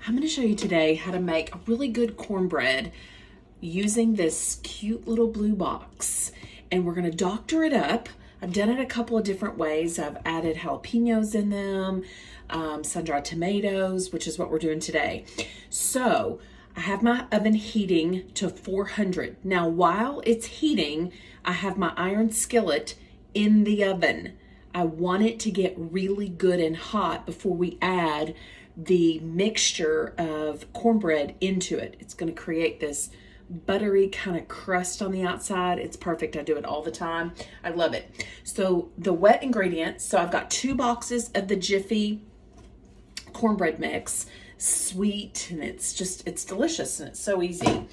I'm going to show you today how to make a really good cornbread using this cute little blue box. And we're going to doctor it up. I've done it a couple of different ways. I've added jalapenos in them, sun-dried tomatoes, which is what we're doing today. So I have my oven heating to 400. Now, while it's heating, I have my iron skillet in the oven. I want it to get really good and hot before we add the mixture of cornbread into it. It's going to create this buttery kind of crust on the outside. It's perfect. I do it all the time. I love it. So the wet ingredients, so I've got 2 boxes of the Jiffy cornbread mix, sweet, and it's delicious and it's so easy.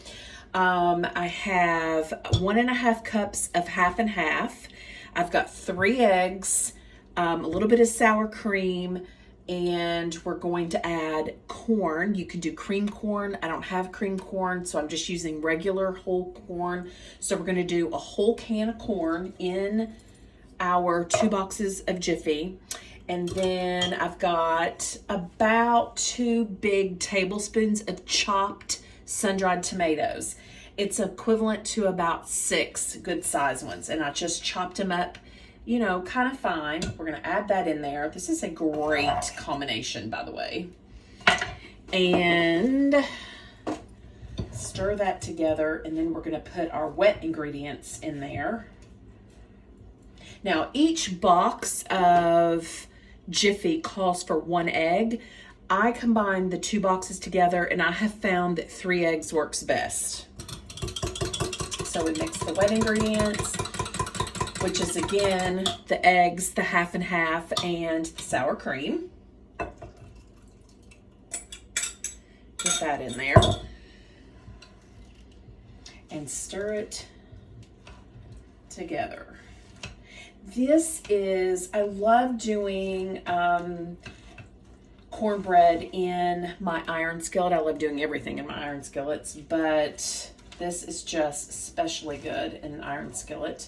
I have 1.5 cups of half and half. I've got 3 eggs, a little bit of sour cream, and we're going to add corn. You can do cream corn. I don't have cream corn, so I'm just using regular whole corn. So we're going to do a whole can of corn in our 2 boxes of Jiffy. And then I've got about 2 big tablespoons of chopped sun-dried tomatoes. It's equivalent to about 6 good sized ones. And I just chopped them up, you know, kind of fine. We're going to add that in there. This is a great combination, by the way. And stir that together. And then we're going to put our wet ingredients in there. Now, each box of Jiffy calls for 1 egg. I combine the 2 boxes together, and I have found that 3 eggs works best. So we mix the wet ingredients, which is again the eggs, the half and half, and the sour cream. Put that in there and stir it together. I love doing cornbread in my iron skillet. I love doing everything in my iron skillets, but this is just especially good in an iron skillet.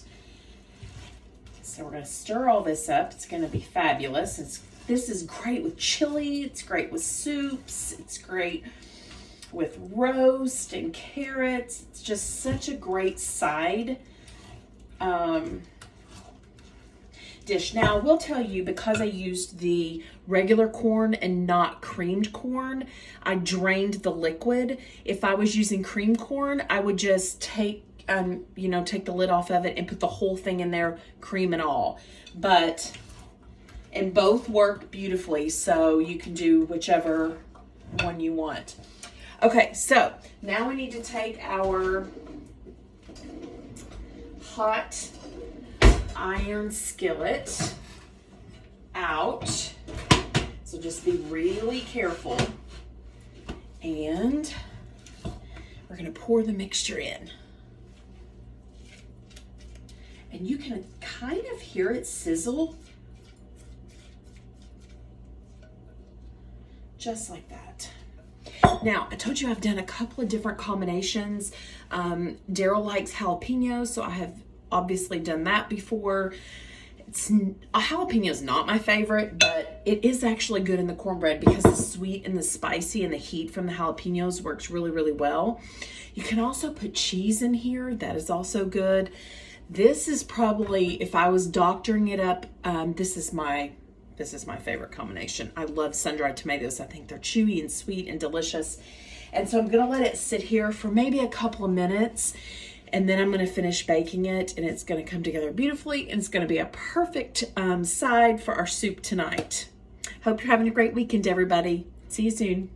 So we're going to stir all this up. It's going to be fabulous. This is great with chili. It's great with soups. It's great with roast and carrots. It's just such a great side dish. Now, I will tell you, because I used the regular corn and not creamed corn, I drained the liquid. If I was using cream corn, I would just take the lid off of it and put the whole thing in there, cream and all. And both work beautifully, so you can do whichever one you want. Okay, so now we need to take our hot iron skillet out. So just be really careful. And we're going to pour the mixture in. And you can kind of hear it sizzle. Just like that. Now, I told you I've done a couple of different combinations. Daryl likes jalapenos, so I have obviously done that before. A jalapeno is not my favorite, but it is actually good in the cornbread because the sweet and the spicy and the heat from the jalapenos works really, really well. You can also put cheese in here. That is also good. This is probably, if I was doctoring it up, this is my favorite combination. I love sun-dried tomatoes. I think they're chewy and sweet and delicious. And so I'm going to let it sit here for maybe a couple of minutes. And then I'm going to finish baking it, and it's going to come together beautifully, and it's going to be a perfect side for our soup tonight. Hope you're having a great weekend, everybody. See you soon.